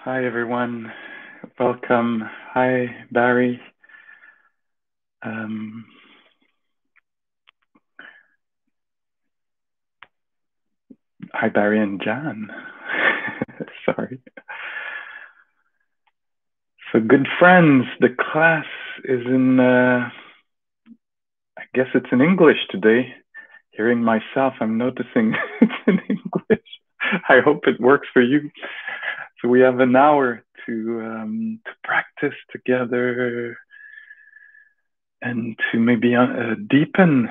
Hi, everyone. Welcome. Hi, Barry. Um, Hi, Barry and Jan. Sorry. So, good friends, the class is I guess it's in English today. Hearing myself, I'm noticing it's in English. I hope it works for you. So, we have an hour to practice together and to maybe deepen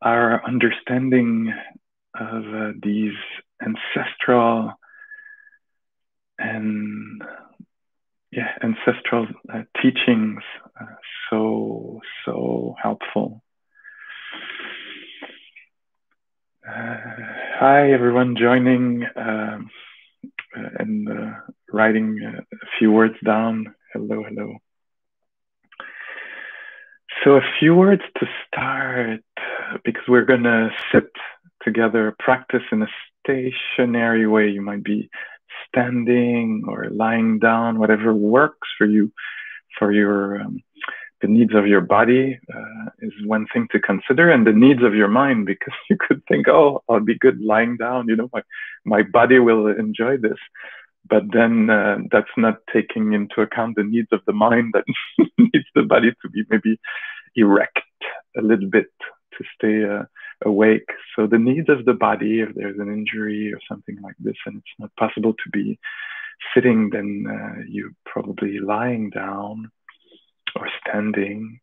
our understanding of these ancestral and ancestral teachings. So helpful. Hi everyone joining and writing a few words down. Hello. So a few words to start, because we're gonna sit together, practice in a stationary way. You might be standing or lying down, whatever works for you, for your the needs of your body is one thing to consider, and the needs of your mind, because you could think, oh, I'll be good lying down, my body will enjoy this. But then that's not taking into account the needs of the mind that needs the body to be maybe erect a little bit to stay awake. So the needs of the body, if there's an injury or something like this, and it's not possible to be sitting, then you're probably lying down or standing.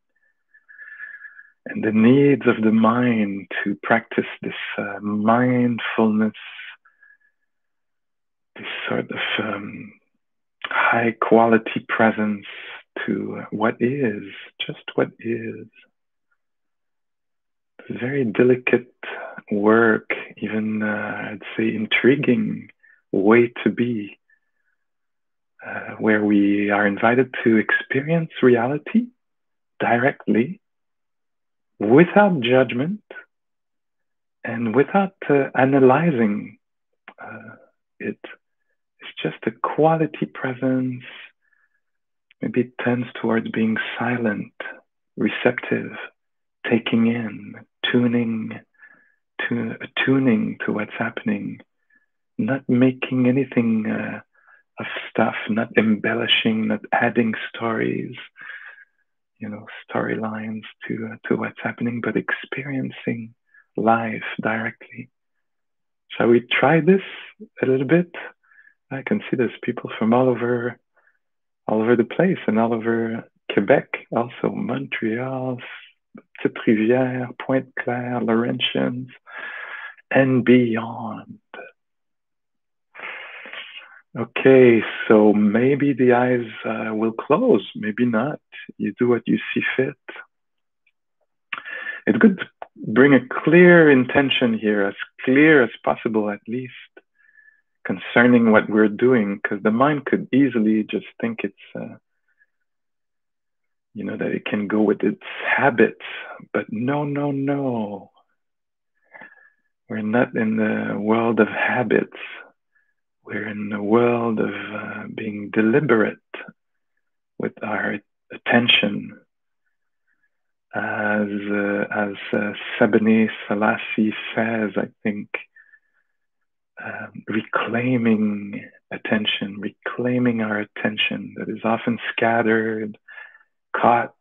And the needs of the mind to practice this mindfulness, this sort of high quality presence to what is, just what is. It's very delicate work, even I'd say intriguing way to be, where we are invited to experience reality directly, without judgment and without analyzing it. It's just a quality presence. Maybe it tends towards being silent, receptive, taking in, attuning to what's happening, not making anything of stuff, not embellishing, not adding stories, storylines to what's happening, but experiencing life directly. Shall we try this a little bit? I can see there's people from all over the place, and all over Quebec, also Montreal, Petite-Rivière, Pointe-Claire, Laurentians, and beyond. Okay, so maybe the eyes will close, maybe not. You do what you see fit. It's good to bring a clear intention here, as clear as possible at least, concerning what we're doing, because the mind could easily just think it's, that it can go with its habits. But no. We're not in the world of habits. We're in the world of being deliberate with our attention. As Sebene Selassie says, I think, reclaiming attention, reclaiming our attention that is often scattered, caught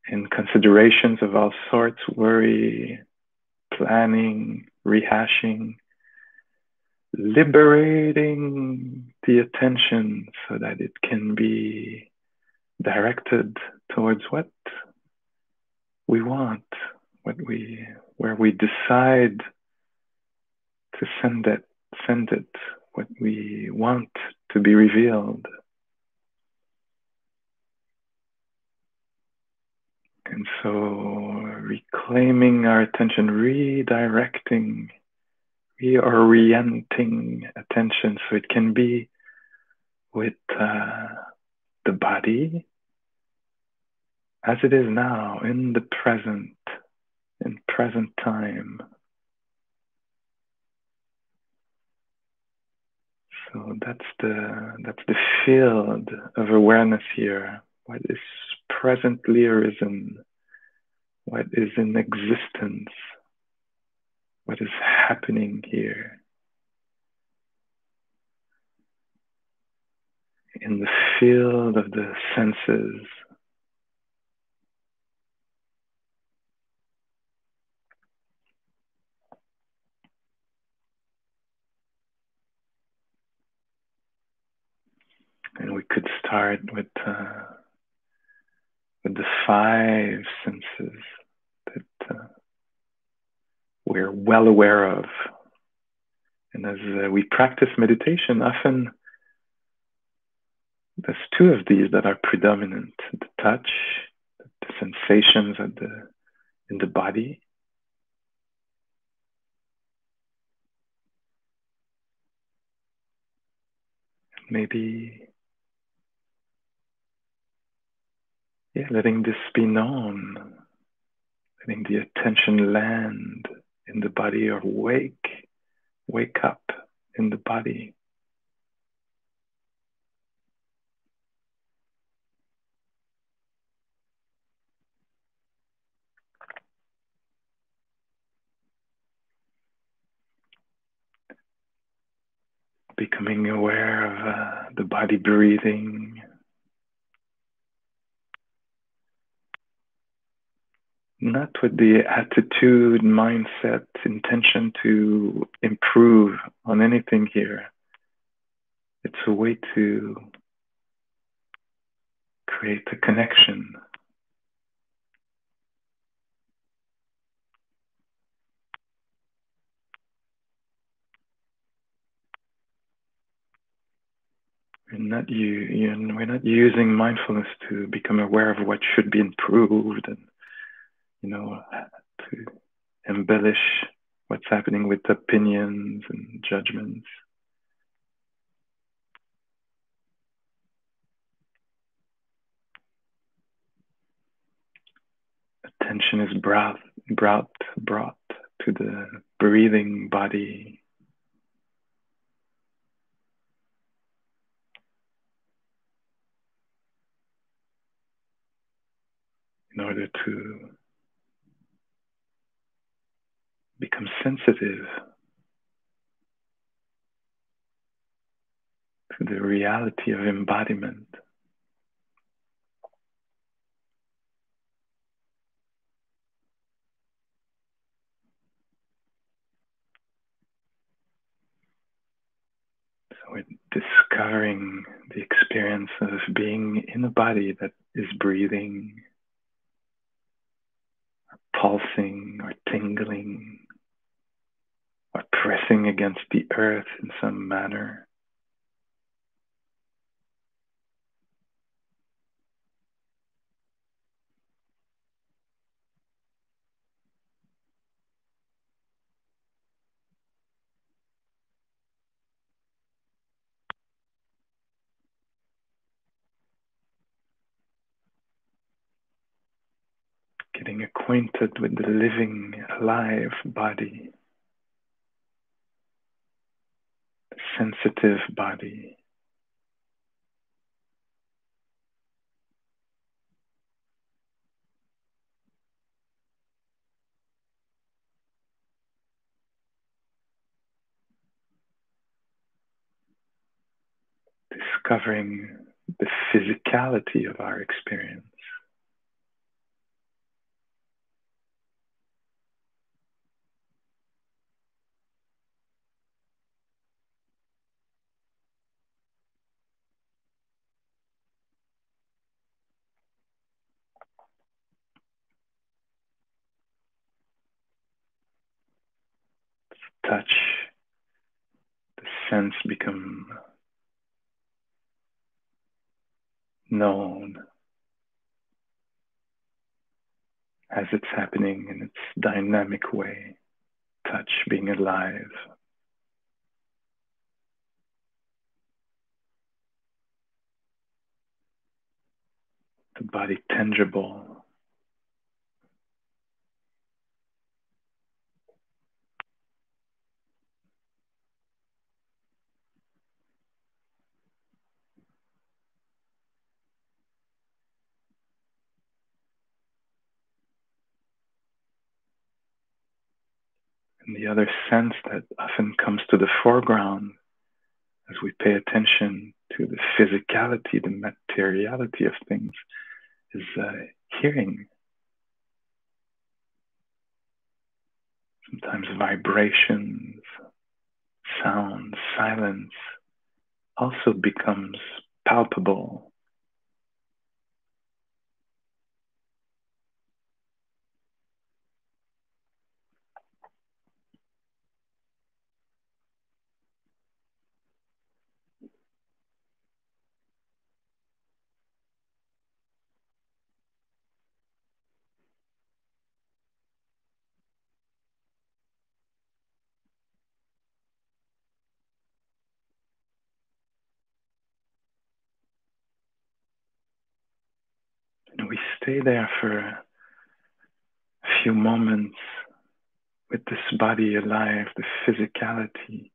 in considerations of all sorts, worry, planning, rehashing, liberating the attention so that it can be directed towards what we want, where we decide to send it, what we want to be revealed. And so reclaiming our attention, redirecting, reorienting attention so it can be with the body as it is now, in the present, in present time. So that's the field of awareness here. What is presently arisen? What is in existence? What is happening here in the field of the senses? And we could start with the five senses that we're well aware of. And as we practice meditation, often there's two of these that are predominant: the touch, the sensations in the body, maybe letting this be known, letting the attention land in the body, or wake up in the body. Becoming aware of the body breathing, not with the attitude, mindset, intention to improve on anything here. It's a way to create a connection. We're not using mindfulness to become aware of what should be improved and, to embellish what's happening with opinions and judgments. Attention is brought to the breathing body. In order to become sensitive to the reality of embodiment. So we're discovering the experience of being in a body that is breathing, or pulsing, or tingling, or pressing against the earth in some manner. Getting acquainted with the living, alive body, the sensitive body. Discovering the physicality of our experience. Touch, the sense become known as it's happening in its dynamic way. Touch being alive. The body tangible. And the other sense that often comes to the foreground as we pay attention to the physicality, the materiality of things, is hearing. Sometimes vibrations, sound, silence also becomes palpable. And we stay there for a few moments with this body alive, the physicality.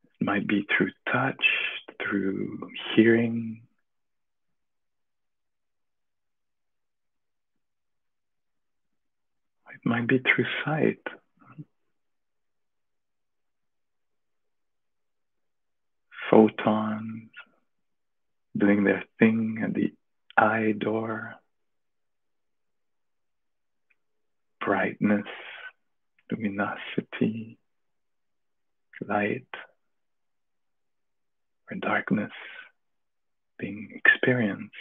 It might be through touch, through hearing. It might be through sight. Photons doing their thing at the eye door. Brightness, luminosity, light, or darkness being experienced.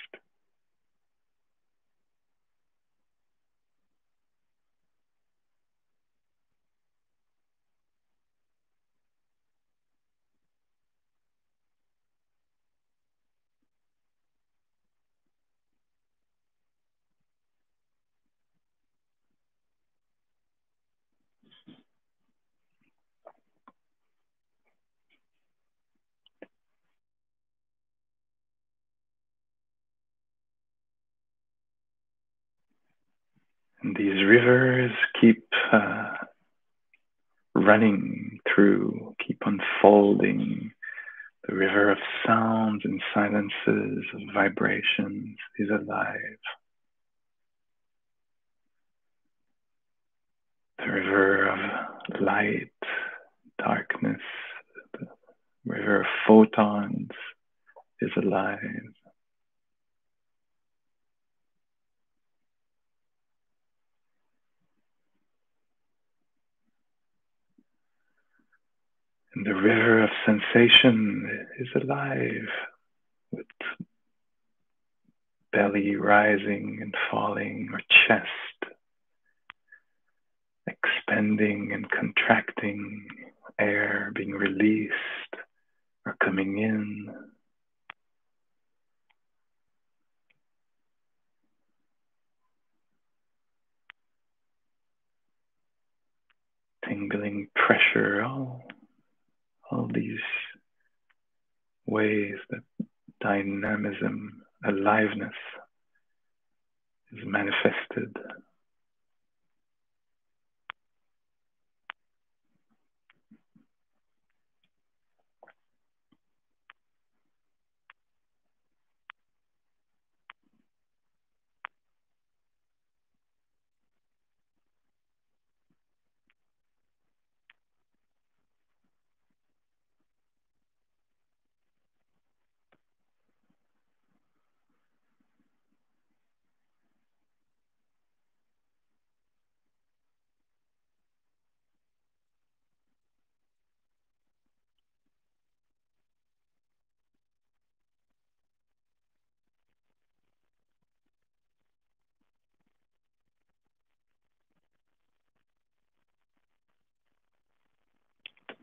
And these rivers keep running through, keep unfolding. The river of sounds and silences, of vibrations is alive. The river of light, darkness, the river of photons is alive. And the river of sensation is alive, with belly rising and falling, or chest expanding and contracting, air being released or coming in. Tingling pressure, all these ways that dynamism, aliveness is manifested.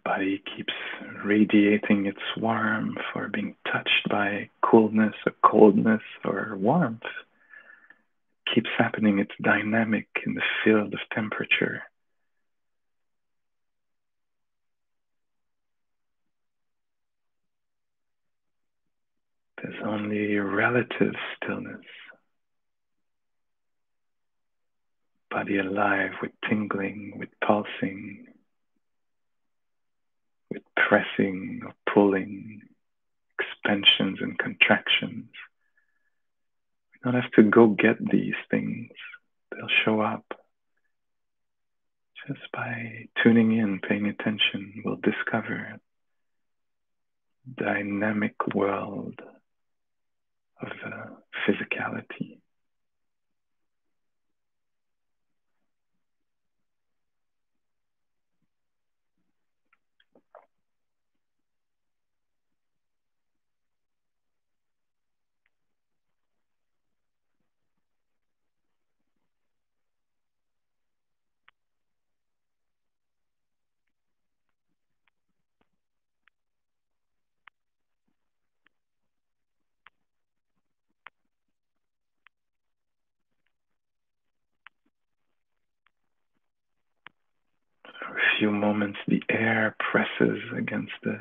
Body keeps radiating its warmth or being touched by coolness or coldness or warmth. Keeps happening. It's dynamic in the field of temperature. There's only relative stillness. Body alive with tingling, with pulsing, with pressing or pulling, expansions and contractions. We don't have to go get these things. They'll show up. Just by tuning in, paying attention, we'll discover a dynamic world of physicality. For a few moments, the air presses against the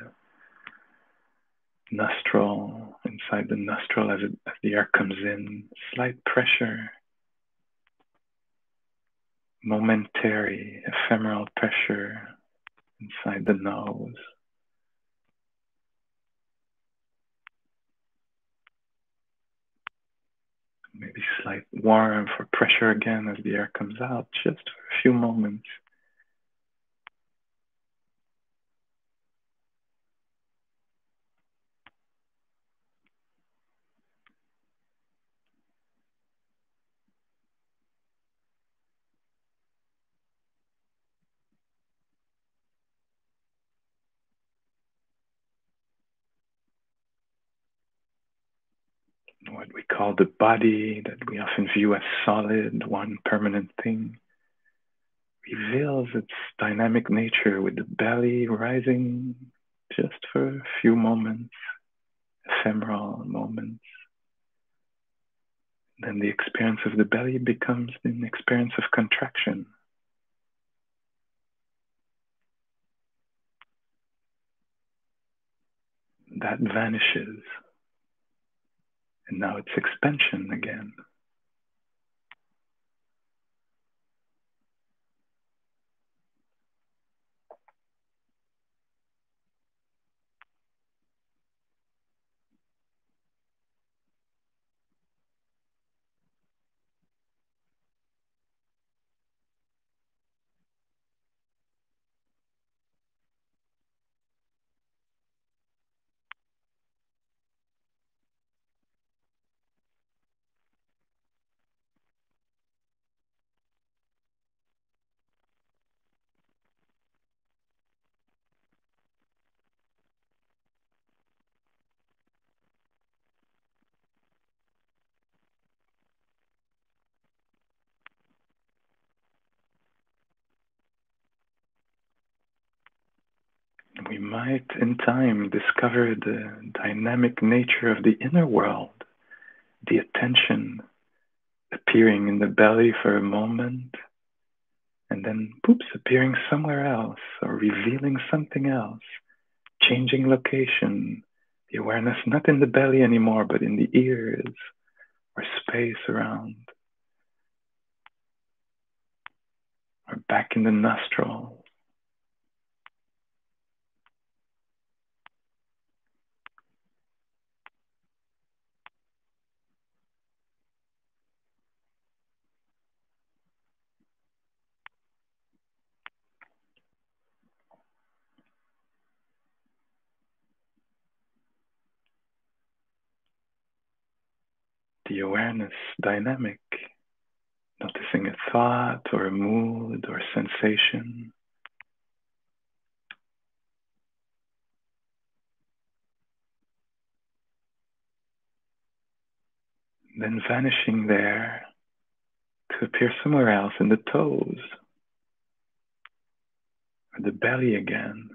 nostril, inside the nostril as the air comes in, slight pressure, momentary, ephemeral pressure inside the nose. Maybe slight warmth or pressure again as the air comes out, just for a few moments. What we call the body, that we often view as solid, one permanent thing, reveals its dynamic nature with the belly rising just for a few moments, ephemeral moments. Then the experience of the belly becomes an experience of contraction. That vanishes. And now it's expansion again. We might, in time, discover the dynamic nature of the inner world, the attention appearing in the belly for a moment, and then, poops, appearing somewhere else, or revealing something else, changing location, the awareness not in the belly anymore, but in the ears, or space around, or back in the nostril. The awareness dynamic, noticing a thought or a mood or sensation. Then vanishing there to appear somewhere else in the toes or the belly again.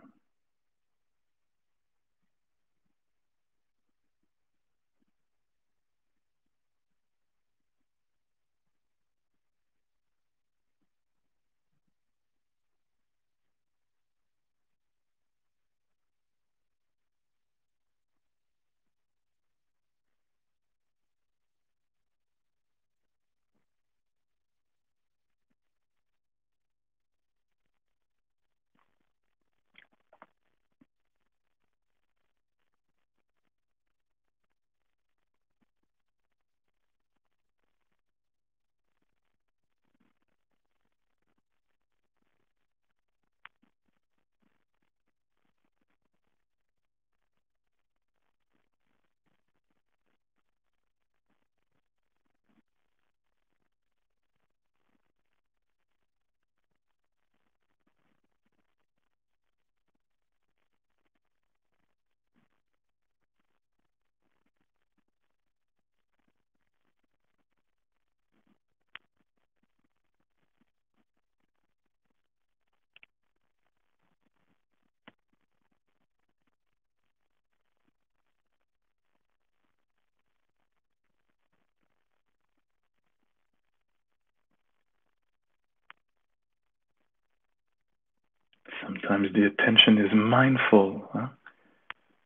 Sometimes the attention is mindful.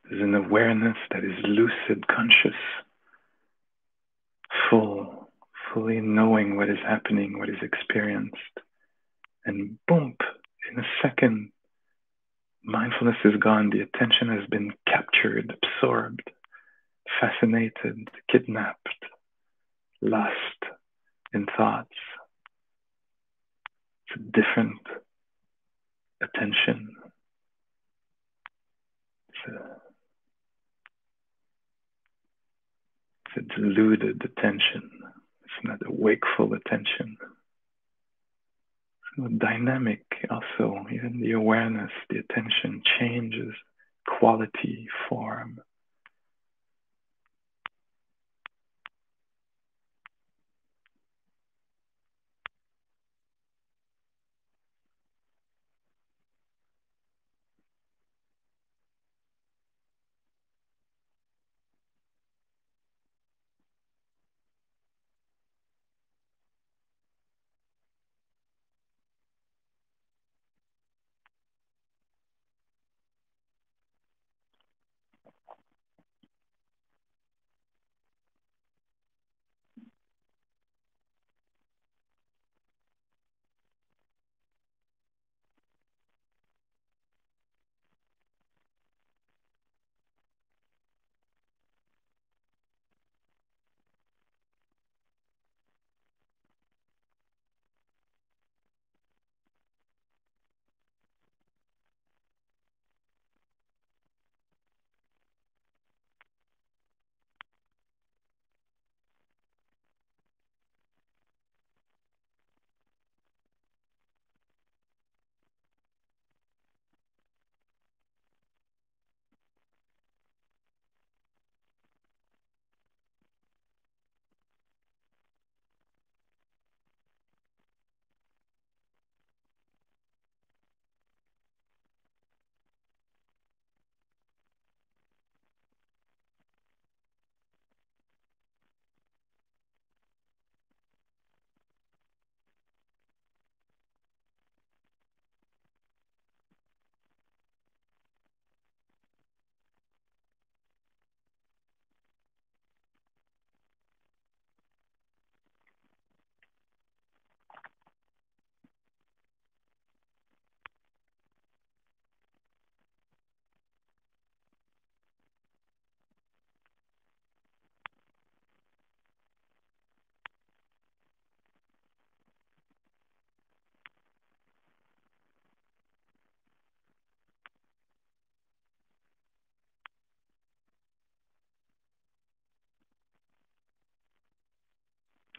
There's an awareness that is lucid, conscious, fully knowing what is happening, what is experienced. And boom, in a second, mindfulness is gone. The attention has been captured, absorbed, fascinated, kidnapped, lost in thoughts. It's a different attention. It's a deluded attention. It's not a wakeful attention. So dynamic also, even the awareness, the attention changes quality, form.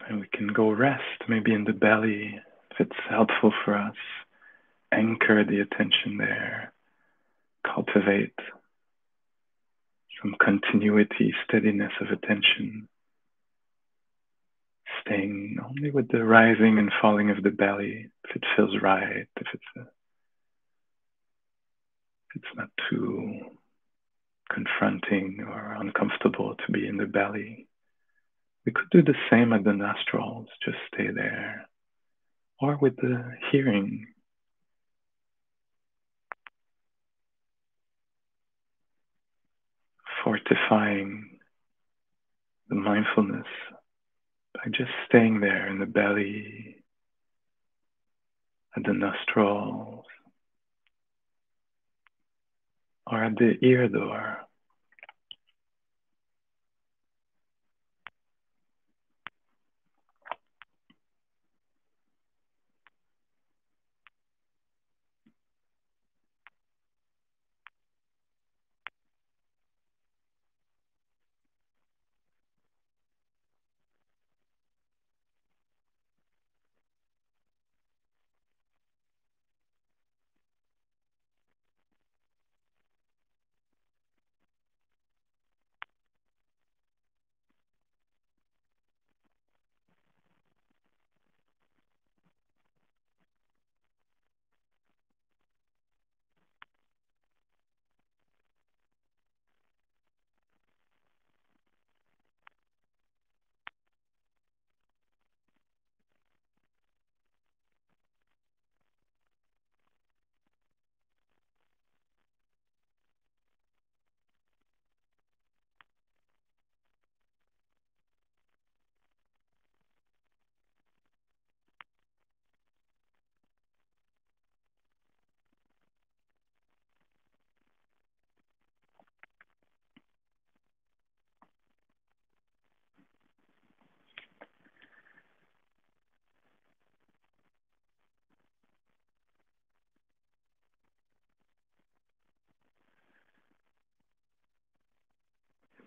And we can go rest, maybe in the belly, if it's helpful for us. Anchor the attention there. Cultivate some continuity, steadiness of attention. Staying only with the rising and falling of the belly, if it feels right, if it's not too confronting or uncomfortable to be in the belly. We could do the same at the nostrils, just stay there. Or with the hearing, fortifying the mindfulness by just staying there in the belly, at the nostrils, or at the ear door.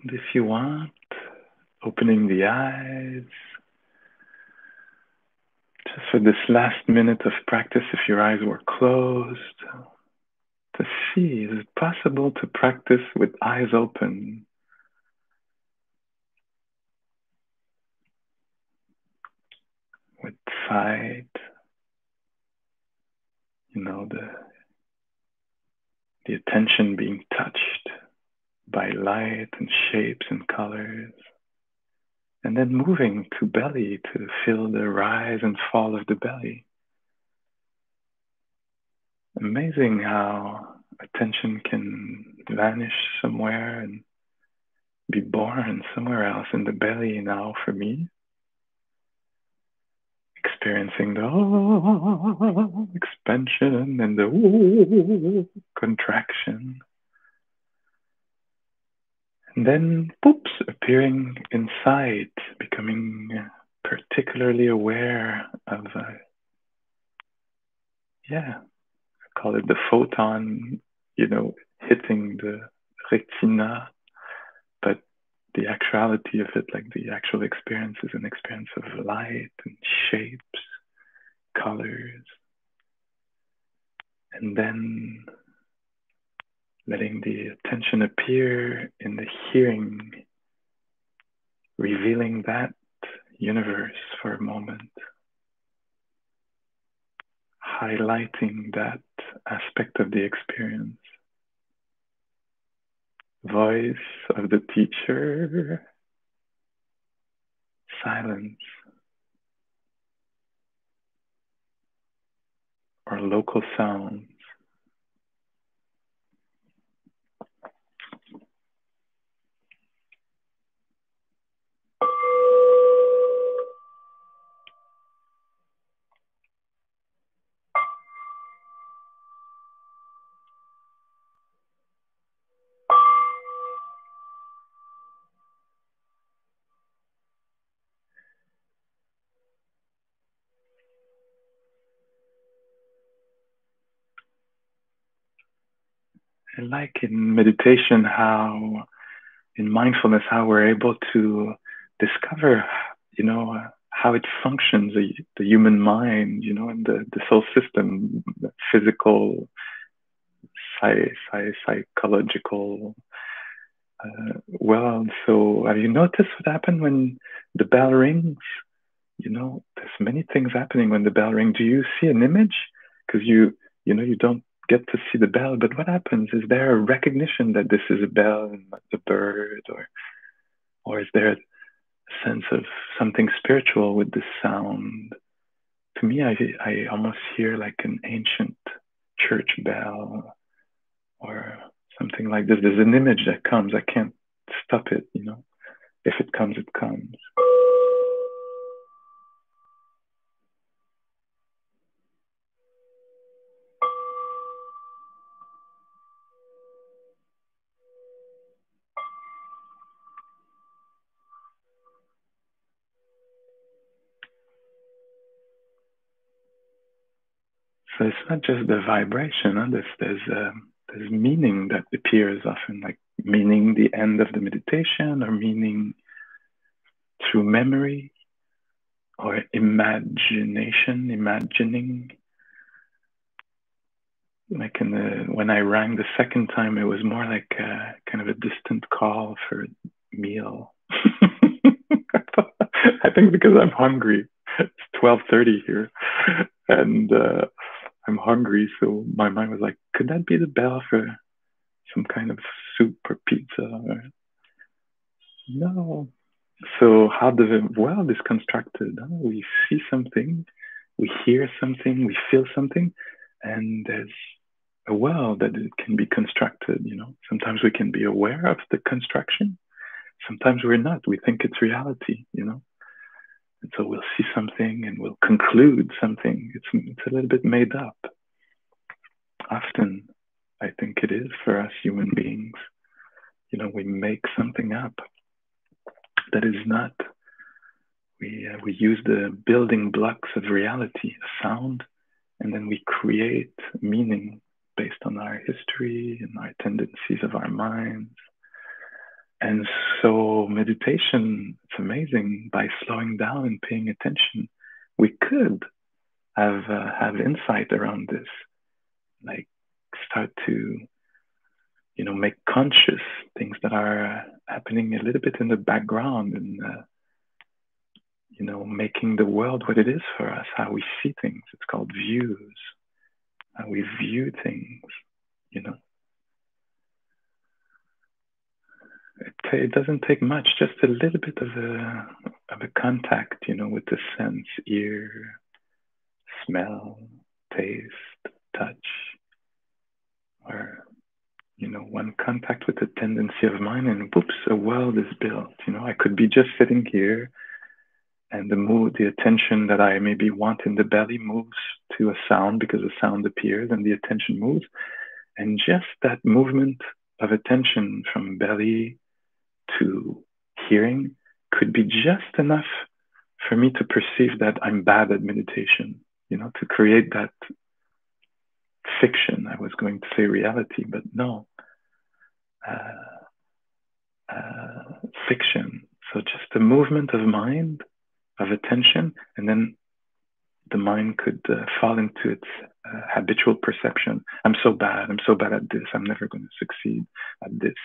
And if you want, opening the eyes, just for this last minute of practice, if your eyes were closed, to see, is it possible to practice with eyes open? With sight, the attention being touched by light and shapes and colors, and then moving to belly to feel the rise and fall of the belly. Amazing how attention can vanish somewhere and be born somewhere else in the belly now for me. Experiencing the expansion and the contraction. And then, appearing inside, becoming particularly aware of, call it the photon, hitting the retina, but the actuality of it, like the actual experience, is an experience of light and shapes, colors, and then letting the attention appear in the hearing, revealing that universe for a moment, highlighting that aspect of the experience. Voice of the teacher, silence, or local sounds. I like in meditation how, in mindfulness, how we're able to discover, how it functions, the human mind, and the soul system, the physical, psychological world. So have you noticed what happened when the bell rings? There's many things happening when the bell rings. Do you see an image? Because you don't get to see the bell, but what happens? Is there a recognition that this is a bell and not a bird, or is there a sense of something spiritual with the sound? To me, I almost hear like an ancient church bell or something like this. There's an image that comes. I can't stop it, If it comes, it comes. So it's not just the vibration. There's meaning that appears often, like meaning the end of the meditation, or meaning through memory, or imagination, imagining. Like when I rang the second time, it was more like kind of a distant call for a meal. I think because I'm hungry. It's 12:30 here, and I'm hungry, so my mind was like, could that be the bell for some kind of soup or pizza? Or... No. So how the world is constructed? We see something, we hear something, we feel something, and there's a world that it can be constructed. Sometimes we can be aware of the construction, sometimes we're not. We think it's reality, And so we'll see something and we'll conclude something. It's a little bit made up. Often, I think it is for us human beings. We make something up that is not. We use the building blocks of reality, sound, and then we create meaning based on our history and our tendencies of our minds. And so meditation, it's amazing. By slowing down and paying attention, we could have insight around this, like start to, make conscious things that are happening a little bit in the background, and making the world what it is for us, how we see things. It's called views, how we view things. It doesn't take much, just a little bit of a contact, with the sense, ear, smell, taste, touch, or one contact with the tendency of mind, and whoops, a world is built. I could be just sitting here, and the attention that I maybe want in the belly moves to a sound because a sound appears, and the attention moves, and just that movement of attention from belly to hearing could be just enough for me to perceive that I'm bad at meditation, to create that fiction. I was going to say reality, but no, fiction. So just a movement of mind, of attention, and then the mind could fall into its habitual perception. I'm so bad at this, I'm never going to succeed at this,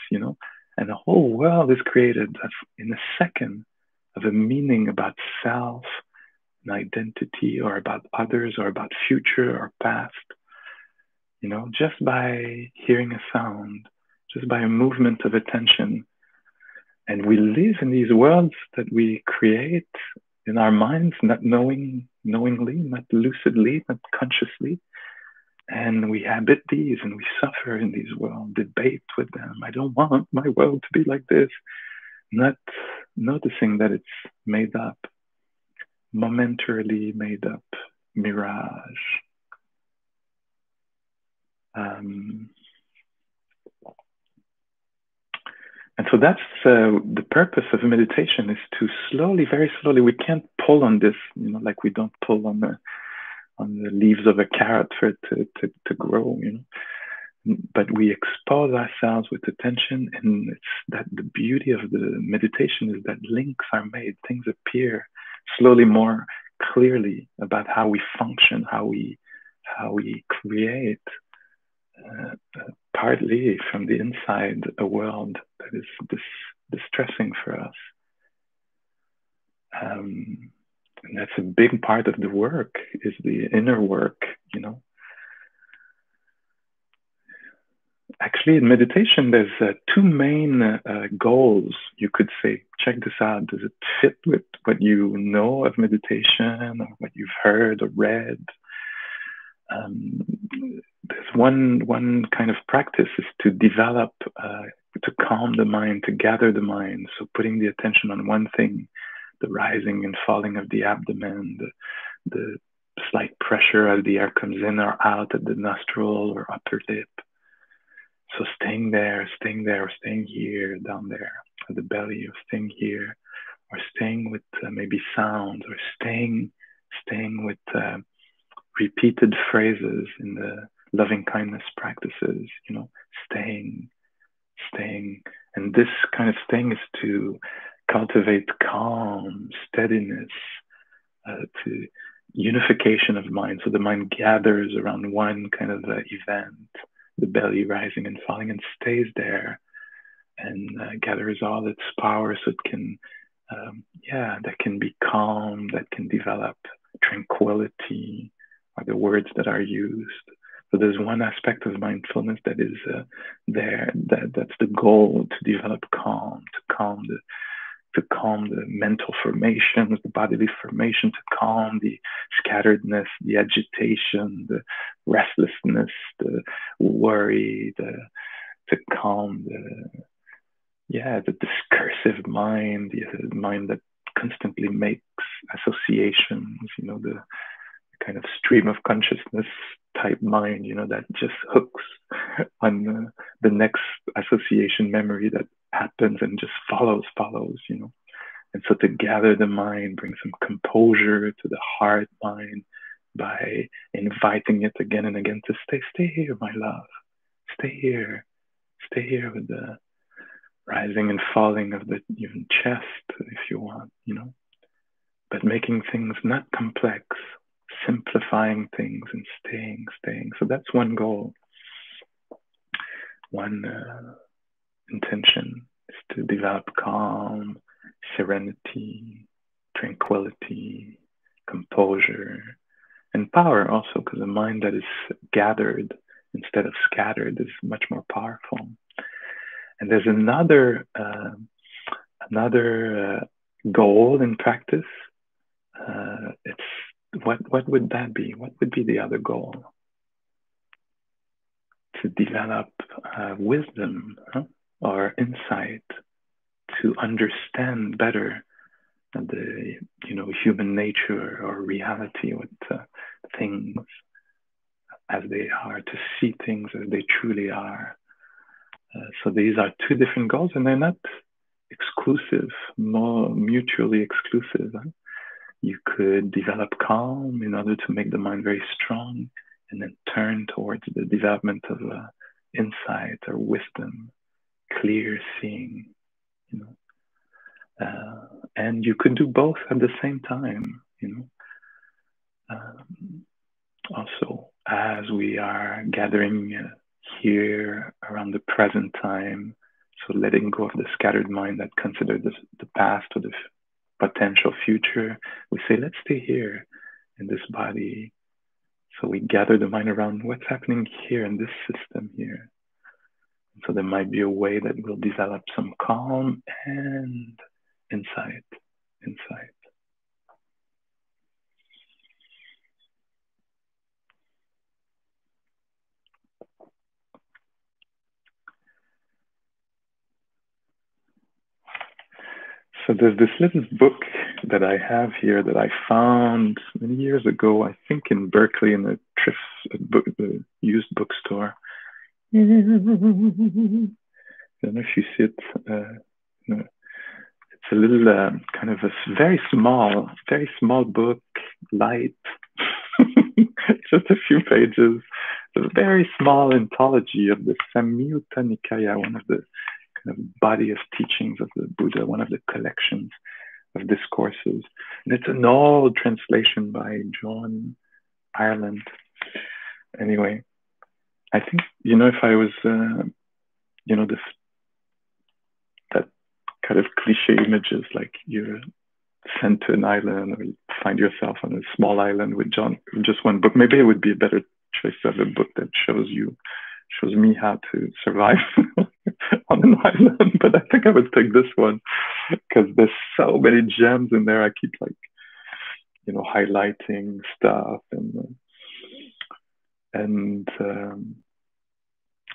and the whole world is created in a second of a meaning about self, an identity, or about others, or about future or past, just by hearing a sound, just by a movement of attention. And we live in these worlds that we create in our minds, not knowingly, not lucidly, not consciously. And we habit these, and we suffer in these worlds, debate with them. I don't want my world to be like this. Not noticing that it's made up, momentarily made up, mirage. And so that's the purpose of meditation, is to slowly, very slowly, we can't pull on this, like we don't pull on the leaves of a carrot for it to grow, but we expose ourselves with attention. And it's that the beauty of the meditation is that links are made, things appear slowly more clearly about how we function, how we create partly from the inside a world that is distressing for us. And that's a big part of the work, is the inner work, Actually, in meditation, there's two main goals. You could say, check this out. Does it fit with what you know of meditation, or what you've heard or read? There's one kind of practice is to develop, to calm the mind, to gather the mind. So putting the attention on one thing, the rising and falling of the abdomen, the slight pressure as the air comes in or out at the nostril or upper lip. So staying there, or staying here, down there at the belly, or staying here, or staying with maybe sounds, or staying with repeated phrases in the loving kindness practices, staying. And this kind of staying is to cultivate calm, steadiness, to unification of mind. So the mind gathers around one kind of event, the belly rising and falling, and stays there, and gathers all its power, so it can, that can be calm, that can develop tranquility, are the words that are used. So there's one aspect of mindfulness that is that's the goal, to develop calm, to calm the mental formations, the bodily formation, to calm the scatteredness, the agitation, the restlessness, the worry, to calm the discursive mind, the mind that constantly makes associations, the kind of stream of consciousness type mind, that just hooks on the next association memory that happens and just follows, And so to gather the mind, bring some composure to the heart mind by inviting it again and again to stay here, my love. Stay here with rising and falling of the even chest, if you want, but making things not complex, simplifying things and staying. So that's one goal. One intention is to develop calm, serenity, tranquility, composure, and power also, because a mind that is gathered instead of scattered is much more powerful. And there's another goal in practice. It's what would that be? What would be the other goal? To develop wisdom or insight, to understand better the human nature or reality with things as they are, to see things as they truly are. So these are two different goals, and they're not exclusive, more mutually exclusive. You could develop calm in order to make the mind very strong, and then turn towards the development of insight or wisdom, clear seeing, and you could do both at the same time, also, as we are gathering here around the present time, so letting go of the scattered mind that considers the past or the potential future, we say, let's stay here in this body. So we gather the mind around what's happening here in this system here. So there might be a way that we'll develop some calm and insight. So there's this little book that I have here that I found many years ago, I think in Berkeley, in a the used bookstore. I don't know if you see it. It's a little kind of a very small book, light, just a few pages. It's a very small anthology of the Samyutta Nikaya, one of the kind of body of teachings of the Buddha, one of the collections of discourses. And it's an old translation by John Ireland. Anyway, I think, if I was, that kind of cliche images, like you're sent to an island or you find yourself on a small island with just one book, maybe it would be a better choice to have a book that shows me how to survive on an island. But I think I would take this one because there's so many gems in there. I keep highlighting stuff, and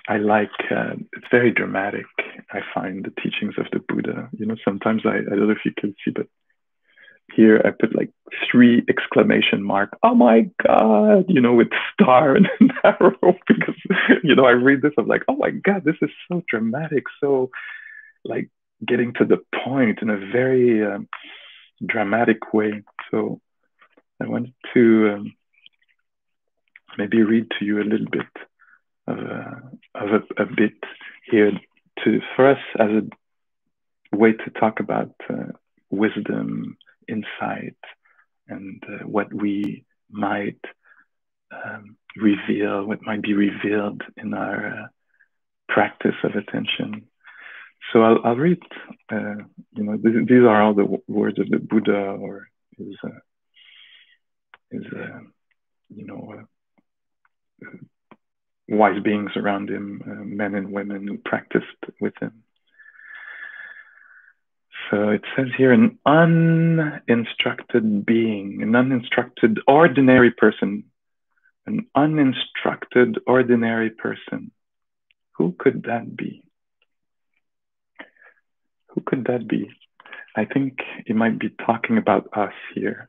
I like it's very dramatic. I find the teachings of the Buddha. Sometimes I don't know if you can see, but here I put 3 exclamation mark. Oh my God, with star and an arrow, because I read this, I'm like, oh my God, this is so dramatic, so getting to the point in a very dramatic way. So I wanted to maybe read to you a little bit of a bit here for us as a way to talk about wisdom, insight, and what we might reveal, what might be revealed in our practice of attention. So I'll read, these are all the words of the Buddha or his wise beings around him, men and women who practiced with him. So it says here, an uninstructed being, an uninstructed ordinary person, an uninstructed ordinary person. Who could that be? Who could that be? I think he might be talking about us here,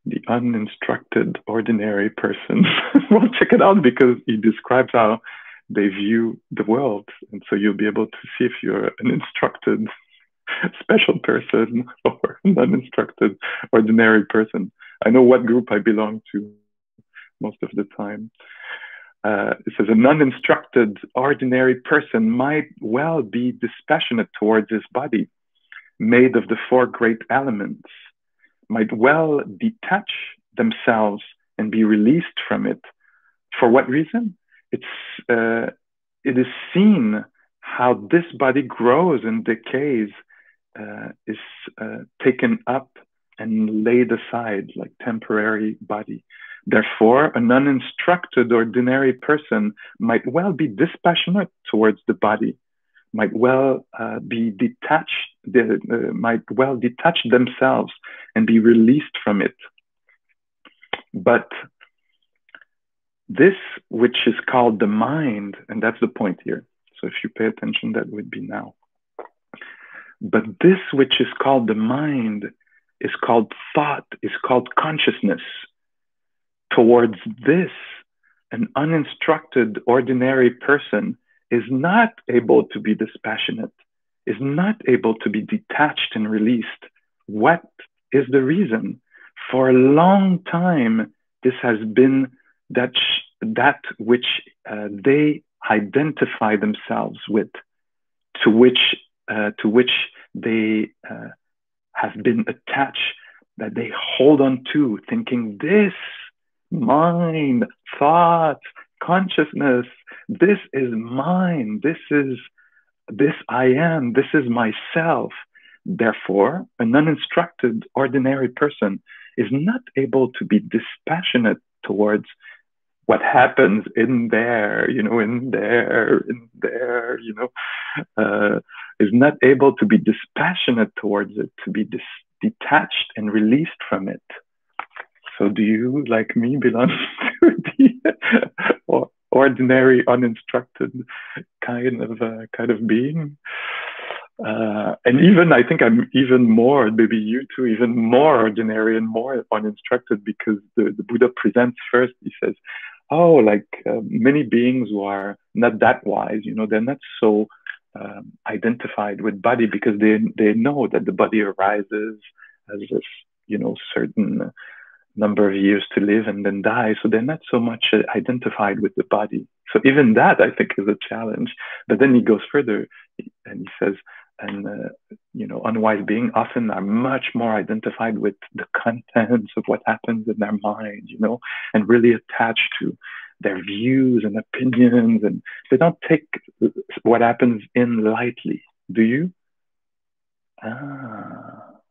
the uninstructed ordinary person. Well, check it out, because he describes how they view the world. And so you'll be able to see if you're an instructed special person or an uninstructed ordinary person. I know what group I belong to most of the time. it says, an uninstructed, ordinary person might well be dispassionate towards his body, made of the four great elements, might well detach themselves and be released from it. For what reason? It is seen how this body grows and decays, is taken up and laid aside like temporary body. Therefore, an uninstructed ordinary person might well be dispassionate towards the body, might well be detached, might well detach themselves and be released from it. But this, which is called the mind, and that's the point here. So if you pay attention, that would be now. But this, which is called the mind, is called thought, is called consciousness. Towards this, an uninstructed, ordinary person is not able to be dispassionate, is not able to be detached and released. What is the reason? For a long time, this has been that which they identify themselves with, to which they have been attached, that they hold on to, thinking this mind, thought, consciousness, this is mine, this I am, this is myself. Therefore, an uninstructed, ordinary person is not able to be dispassionate towards what happens in there, is not able to be dispassionate towards it, to be detached and released from it. So do you, like me, belong to the ordinary, uninstructed kind of being? And even, I think I'm even more, maybe you too, even more ordinary and more uninstructed, because the Buddha presents first, he says, many beings who are not that wise, they're not so identified with body, because they know that the body arises as this, certain number of years to live and then die. So they're not so much identified with the body. So even that, I think, is a challenge. But then he goes further and he says, unwise beings often are much more identified with the contents of what happens in their mind, and really attached to their views and opinions, and they don't take what happens in lightly. Do you?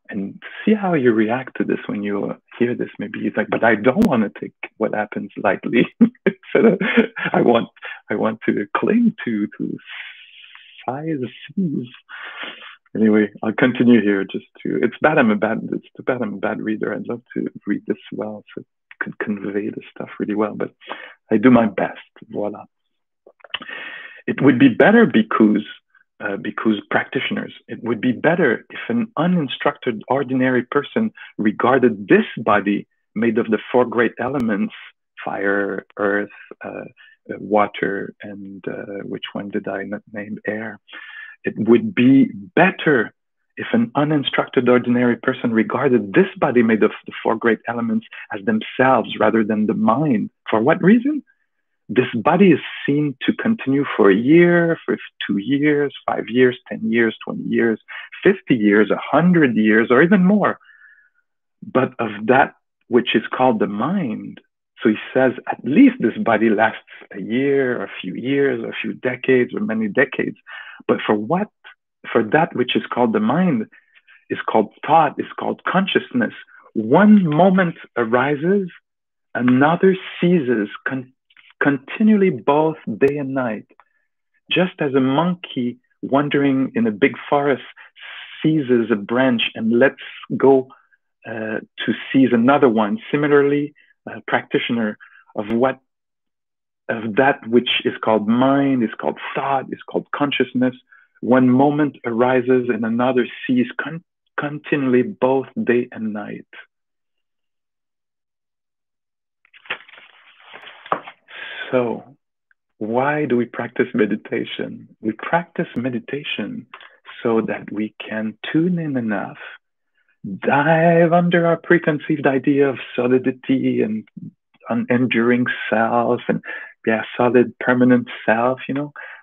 And see how you react to this when you hear this. Maybe it's like, but I don't want to take what happens lightly. So I want to cling to size seas. Anyway, I'll continue here. It's too bad I'm a bad reader. I'd love to read this well, so I could convey this stuff really well, but I do my best. Voila. It would be better because practitioners, it would be better if an uninstructed, ordinary person regarded this body made of the four great elements, fire, earth, water, and which one did I not name? Air. It would be better if an uninstructed, ordinary person regarded this body made of the four great elements as themselves rather than the mind. For what reason? This body is seen to continue for a year, for 2 years, 5 years, 10 years, 20 years, 50 years, 100 years, or even more. But of that which is called the mind, so he says, at least this body lasts a year, or a few years, or a few decades, or many decades. But for that which is called the mind, is called thought, is called consciousness. One moment arises, another ceases, continually, both day and night. Just as a monkey wandering in a big forest seizes a branch and lets go to seize another one. Similarly, a practitioner of that which is called mind, is called thought, is called consciousness. One moment arises and another sees continually, both day and night. So, why do we practice meditation? We practice meditation so that we can tune in enough, dive under our preconceived idea of solidity and enduring self, and solid, permanent self,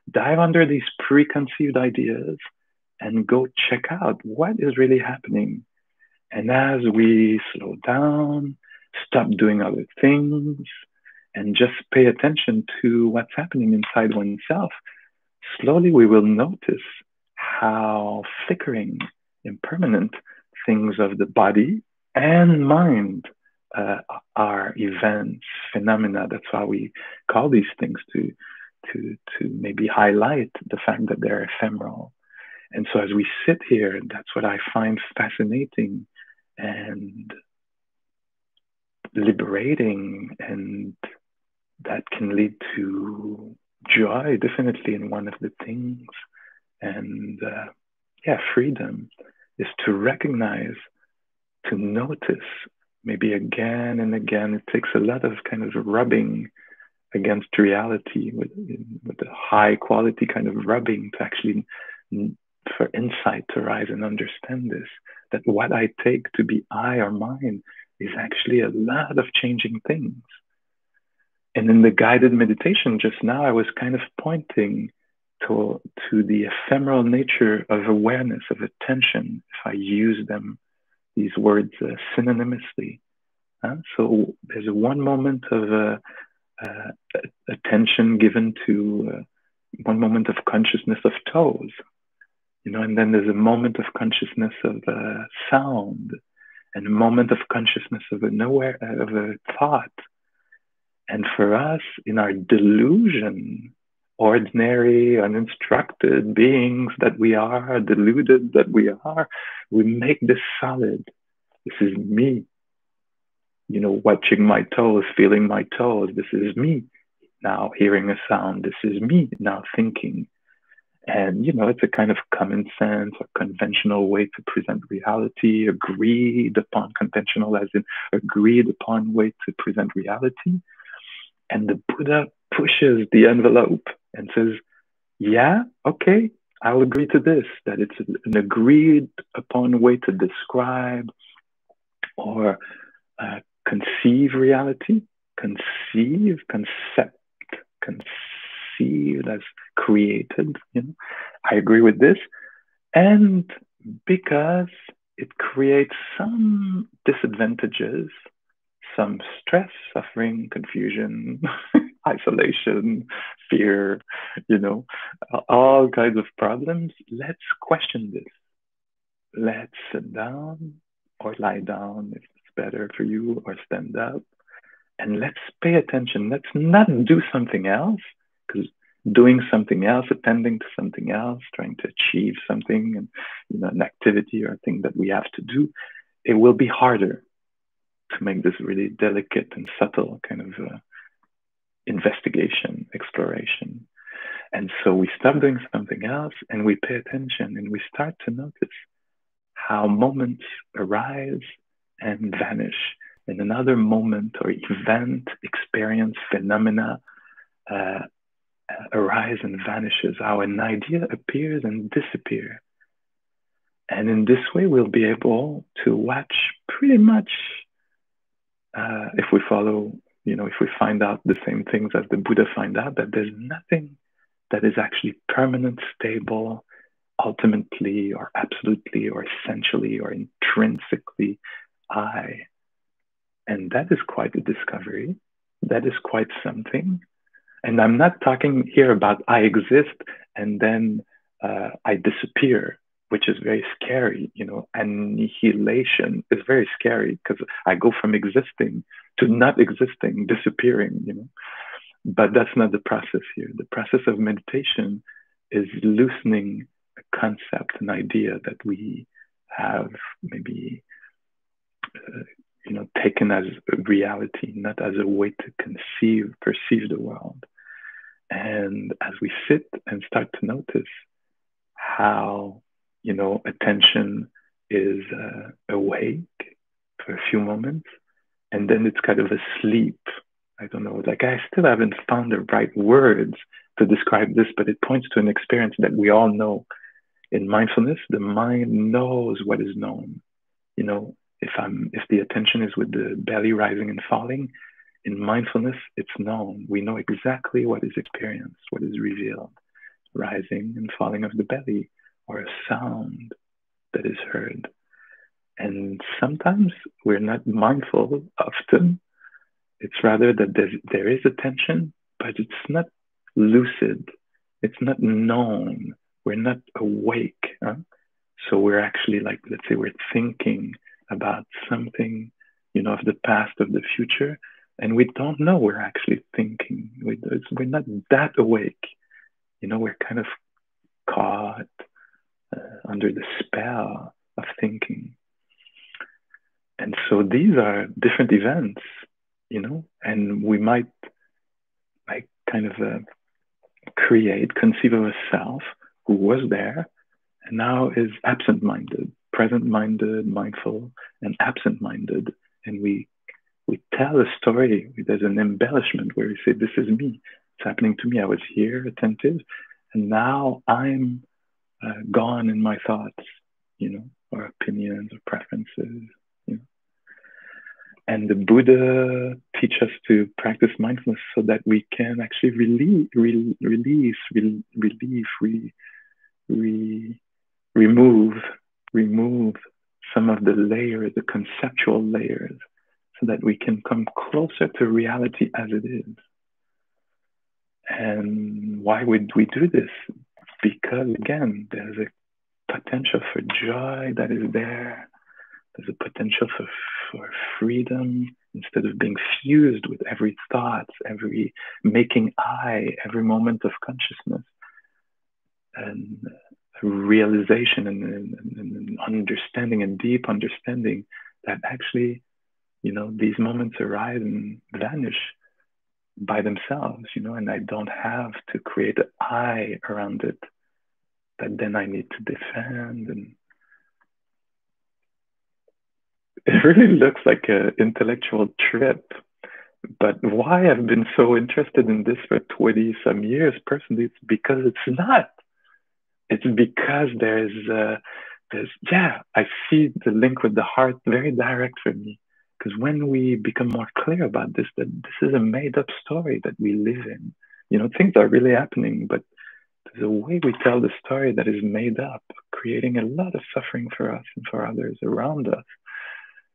dive under these preconceived ideas and go check out what is really happening. And as we slow down, stop doing other things, and just pay attention to what's happening inside oneself, slowly we will notice how flickering, impermanent things of the body and mind are events, phenomena. That's why we call these things to maybe highlight the fact that they're ephemeral. And so as we sit here, that's what I find fascinating and liberating, and that can lead to joy, definitely, in one of the things. And freedom is to recognize, to notice, maybe again and again. It takes a lot of kind of rubbing against reality with a high quality kind of rubbing to actually, for insight to rise and understand this, that what I take to be I or mine is actually a lot of changing things. And in the guided meditation just now, I was kind of pointing to the ephemeral nature of awareness, of attention, if I use these words synonymously. So there's one moment of attention given to one moment of consciousness of toes, and then there's a moment of consciousness of sound, and a moment of consciousness of a thought. And for us, in our delusion, ordinary, uninstructed beings that we are, deluded that we are, we make this solid. This is me. Watching my toes, feeling my toes. This is me. Now hearing a sound. This is me. Now thinking. And, it's a kind of common sense or conventional way to present reality, agreed upon, conventional as in agreed upon way to present reality. And the Buddha pushes the envelope and says, yeah, okay, I'll agree to this, that it's an agreed upon way to describe or conceive reality, concept, conceived as created. I agree with this. And because it creates some disadvantages, some stress, suffering, confusion, isolation, fear, all kinds of problems, let's question this. Let's sit down or lie down if it's better for you, or stand up, and let's pay attention. Let's not do something else, because doing something else, attending to something else, trying to achieve something, and an activity or a thing that we have to do, it will be harder to make this really delicate and subtle kind of investigation, exploration. And so we stop doing something else and we pay attention, and we start to notice how moments arise and vanish, and another moment or event, experience, phenomena arise and vanishes, how an idea appears and disappears. And in this way, we'll be able to watch pretty much, if we follow, if we find out the same things as the Buddha find out, that there's nothing that is actually permanent, stable, ultimately or absolutely or essentially or intrinsically I. And that is quite a discovery. That is quite something. And I'm not talking here about I exist and then I disappear, which is very scary. Annihilation is very scary, because I go from existing to not existing, disappearing, But that's not the process here. The process of meditation is loosening a concept, an idea that we have maybe taken as reality, not as a way to perceive the world. And as we sit and start to notice how, attention is awake for a few moments, and then it's kind of asleep. I don't know, I still haven't found the right words to describe this, but it points to an experience that we all know. In mindfulness, the mind knows what is known. If the attention is with the belly rising and falling, In mindfulness, it's known. We know exactly what is experienced, what is revealed, rising and falling of the belly, or a sound that is heard. And sometimes we're not mindful, often. It's rather that there is attention, but it's not lucid. It's not known. We're not awake. Huh? So we're actually like, let's say we're thinking about something, of the past, of the future, and we don't know we're actually thinking. We're not that awake. We're kind of caught under the spell of thinking. And so these are different events, and we might like kind of conceive of a self who was there and now is absent-minded, present-minded, mindful, and absent-minded. And we tell a story. There's an embellishment where we say, this is me. It's happening to me. I was here, attentive, and now I'm gone in my thoughts, or opinions or preferences. And the Buddha teaches us to practice mindfulness so that we can actually remove some of the layers, the conceptual layers, so that we can come closer to reality as it is. And why would we do this? Because again, there's a potential for joy that is there. There's a potential for freedom instead of being fused with every thought, every making every moment of consciousness, and realization and understanding and deep understanding that actually, these moments arise and vanish by themselves, and I don't have to create an I around it that then I need to defend. And it really looks like an intellectual trip. But why I've been so interested in this for 20 some years personally, it's because it's not. It's because I see the link with the heart very direct for me. Because when we become more clear about this, that this is a made up story that we live in. Things are really happening, but there's a way we tell the story that is made up, creating a lot of suffering for us and for others around us.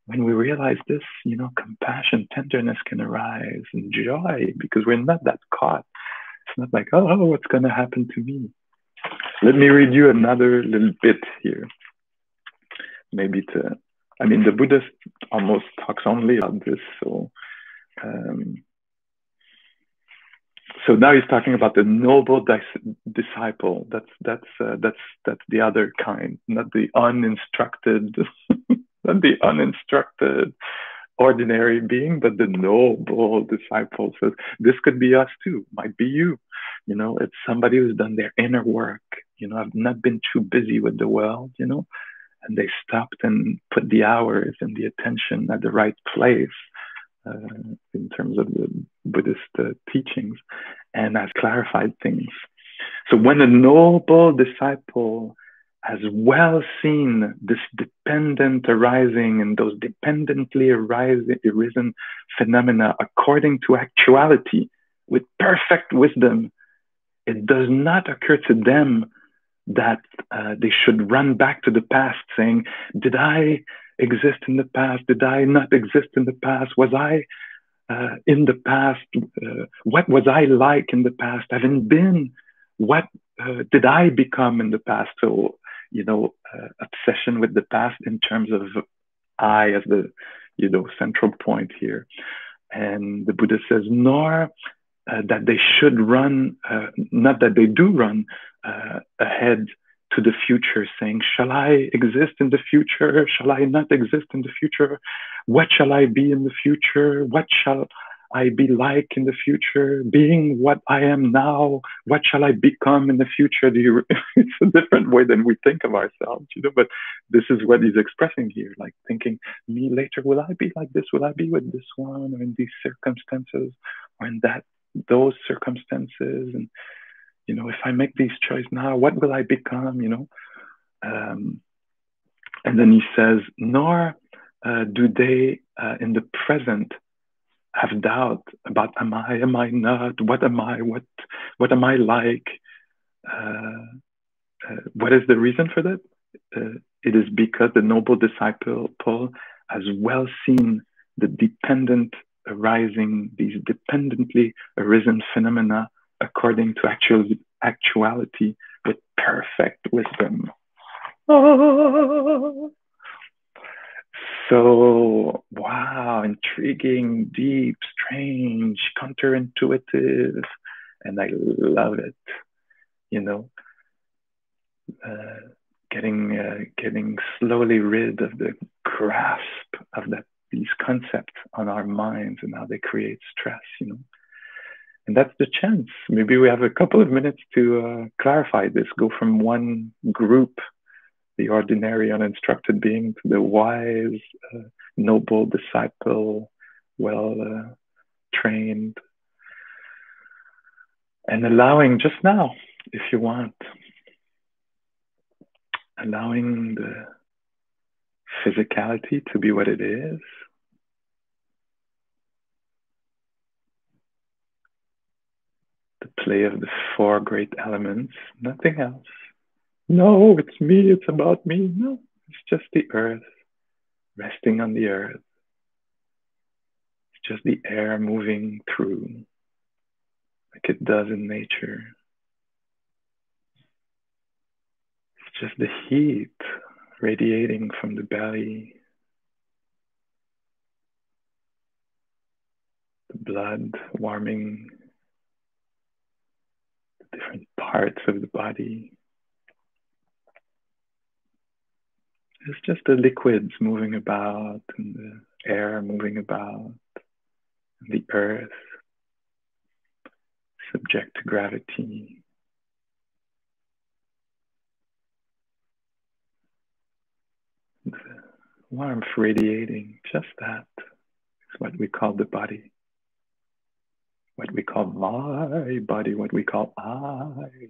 When we realize this, compassion, tenderness can arise, and joy, because we're not that caught. It's not like, oh, what's going to happen to me? Let me read you another little bit here. The Buddha almost talks only about this. So now he's talking about the noble disciple. That's the other kind, not the uninstructed, not the uninstructed ordinary being, but the noble disciple. So this could be us too, might be you. It's somebody who's done their inner work. I've not been too busy with the world, and they stopped and put the hours and the attention at the right place in terms of the Buddhist teachings, and has clarified things. So when a noble disciple has well seen this dependent arising and those dependently arisen phenomena according to actuality with perfect wisdom, it does not occur to them that they should run back to the past saying, did I exist in the past? Did I not exist in the past? Was I in the past? What was I like in the past? Having been, what did I become in the past? So, obsession with the past in terms of I as the, central point here. And the Buddha says, nor that they should run, not that they do run ahead to the future, saying, shall I exist in the future? Shall I not exist in the future? What shall I be in the future? What shall I be like in the future? Being what I am now, what shall I become in the future? It's a different way than we think of ourselves, but this is what he's expressing here, like thinking, me later, will I be like this? Will I be with this one, or in these circumstances, or in those circumstances? And if I make these choices now, what will I become? And then he says, nor do they in the present have doubt about am I not, what am I, what am I like? What is the reason for that? It is because the noble disciple Paul has well seen the dependent arising, these dependently arisen phenomena according to actuality with perfect wisdom. Oh. So, wow, intriguing, deep, strange, counterintuitive, and I love it, you know. Getting slowly rid of the grasp of these concepts on our minds and how they create stress, And that's the chance. Maybe we have a couple of minutes to clarify this, go from one group, the ordinary uninstructed being, to the wise, noble disciple, well trained, and allowing just now, if you want, allowing the physicality to be what it is. The play of the four great elements, nothing else. No, it's me, it's about me. No, it's just the earth, resting on the earth. It's just the air moving through like it does in nature. It's just the heat radiating from the belly, the blood warming the different parts of the body. It's just the liquids moving about and the air moving about, and the earth subject to gravity. The warmth radiating, just that is what we call the body. What we call my body, what we call I.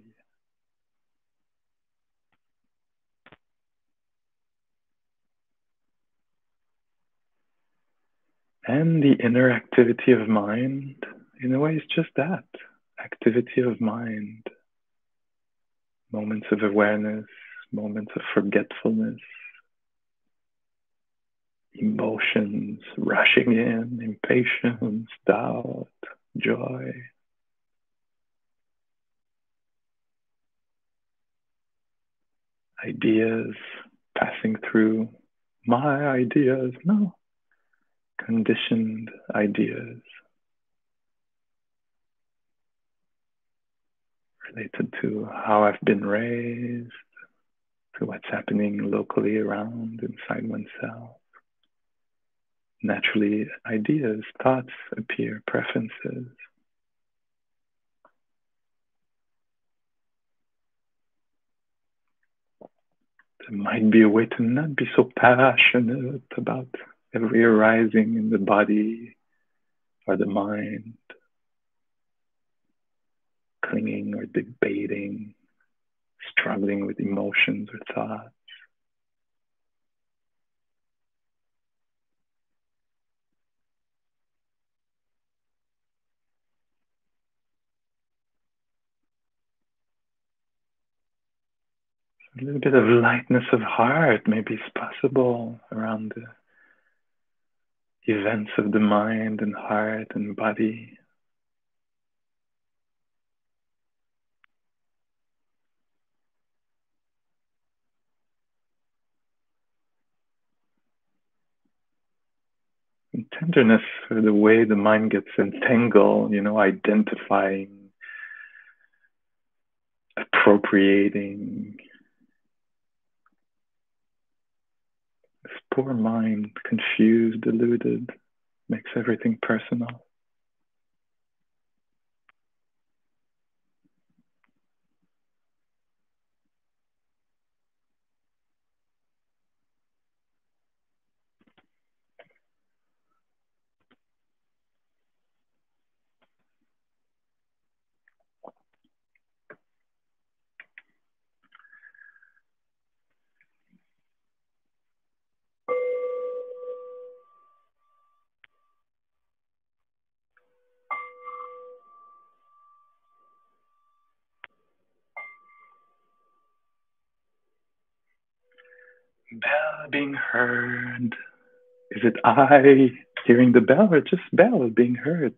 And the inner activity of mind, in a way, is just that, activity of mind. Moments of awareness, moments of forgetfulness, emotions rushing in, impatience, doubt, joy. Ideas passing through, my ideas, no, conditioned ideas related to how I've been raised, to what's happening locally around inside oneself. Naturally, ideas, thoughts appear, preferences. There might be a way to not be so passionate about every arising in the body or the mind, clinging or debating, struggling with emotions or thoughts. A little bit of lightness of heart maybe is possible around the events of the mind and heart and body. And tenderness for the way the mind gets entangled, identifying, appropriating. This poor mind, confused, deluded, makes everything personal. Bell being heard. Is it I hearing the bell or just bell being heard?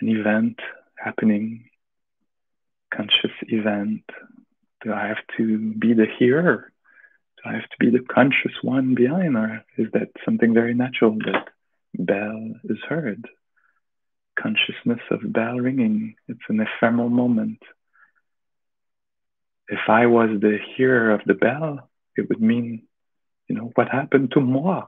An event happening, conscious event. Do I have to be the hearer? Do I have to be the conscious one behind, or is that something very natural that bell is heard? Consciousness of bell ringing. It's an ephemeral moment. If I was the hearer of the bell, it would mean, what happened to moi?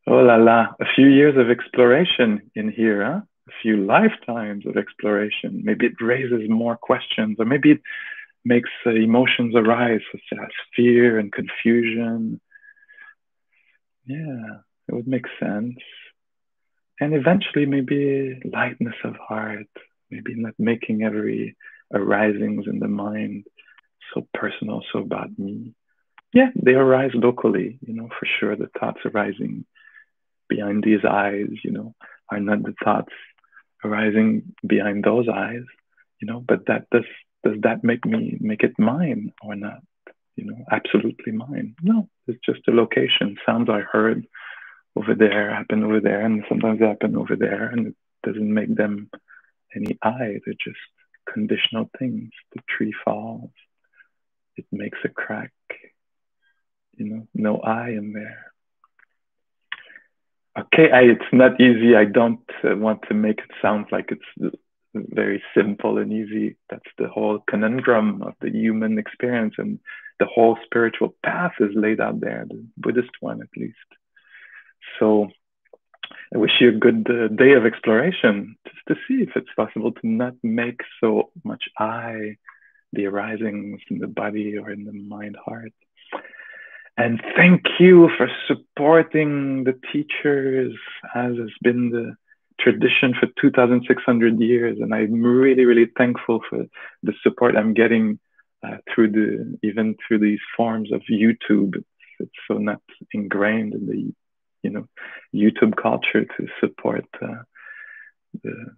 Oh la la, a few years of exploration in here, huh? A few lifetimes of exploration. Maybe it raises more questions, or maybe it makes emotions arise, such as fear and confusion. Yeah, it would make sense. And eventually, maybe lightness of heart, maybe not making every arisings in the mind so personal, so about me. Yeah, they arise locally, for sure. The thoughts arising behind these eyes, are not the thoughts arising behind those eyes, but does that make it mine or not? Absolutely mine. No, it's just a location. Sounds I heard over there happen over there, and sometimes they happen over there, and it doesn't make them any I. They're just conditional things. The tree falls, it makes a crack, no I in there. Okay, it's not easy. I don't want to make it sound like it's very simple and easy. That's the whole conundrum of the human experience, and the whole spiritual path is laid out there, the Buddhist one at least. So I wish you a good day of exploration, just to see if it's possible to not make so much I, the arisings in the body or in the mind heart. And thank you for supporting the teachers, as has been the tradition for 2,600 years. And I'm really, really thankful for the support I'm getting even through these forms of YouTube. It's so not ingrained in the, YouTube culture to support the, the,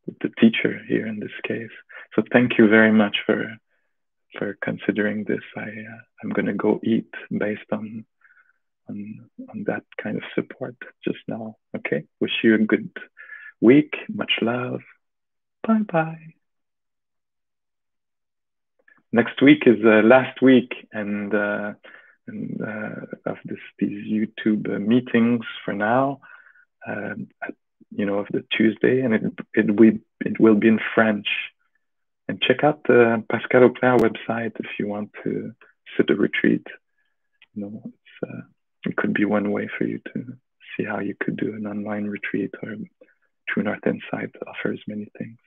the teacher here in this case. So thank you very much for considering this. I'm going to go eat based on that kind of support just now. Okay. Wish you a good week. Much love. Bye bye. Next week is last week and of these YouTube meetings for now. Of the Tuesday, and it will be in French. And check out the Pascal Auclair website if you want to sit a retreat. It could be one way for you to see how you could do an online retreat, or True North Insight offers many things.